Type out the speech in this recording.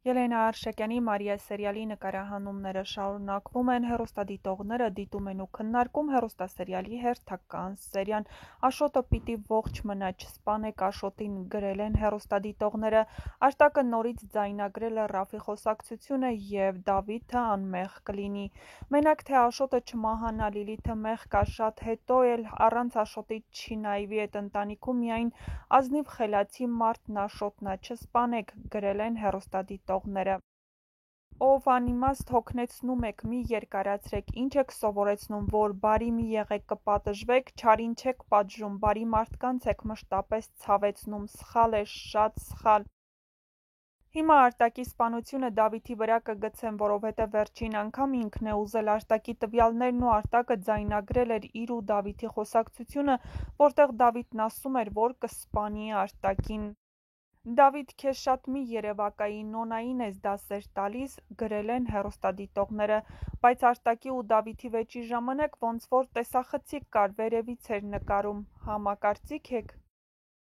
Ելենա Արշակյանի «Մարիա» սերիալի նկարահանումները շարունակվում են, հեռուստադիտողները դիտում են ու քննարկում հեռուստասերիալի հերթական սերիան։ Աշոտը պիտի ողջ մնա, չսպանեք Աշոտին, գրել են հեռուստադիտողները։ Աշտակը նորից ձայնագրել է Ռաֆի խոսակցությունը և Դավիթը անմեղ կլինի։ Մենակ թե Աշոտը չմահանա, Լիլիթը մեղք ա, շատ հետո էլ առանց Աշոտի չի նայվի էդ ընտանիքում միայն ազնիվ խելացի մարդն Աշոտն ա, չսպանեք, գրել են հեռուստադիտողները։ Ով անիմաստ հոգնեցնում եք, մի երկարացրեք, ինչ եք սովորեցնում, որ բարի մի եղեք կպատժվեք, չարին չեք պատժում, բարի մարդկանց եք մշտապես ցավեցնում, սխալ է, շատ սխալ։ Հիմա Արտակի սպանությունը Դավիթի վրա կգցեն, որովհետև վերջին անգամ ինքն է ուզել Արտակի տվյալներն ու Արտակը ձայնագրել էր իր ու Դավիթի խոսակցությունը, որտեղ Դավիթն ասում էր, որ կսպանի Արտակին։ Դավիթ, քեզ շատ մի երևակայի, Նոնային ես դասեր տալիս, գրել են հեռուստադիտողները, բայց Արտակի ու Դավիթի վեճի ժամանակ ոնց որ տեսախցիկ կար, վերևից էր նկարում, համակարծիք եք։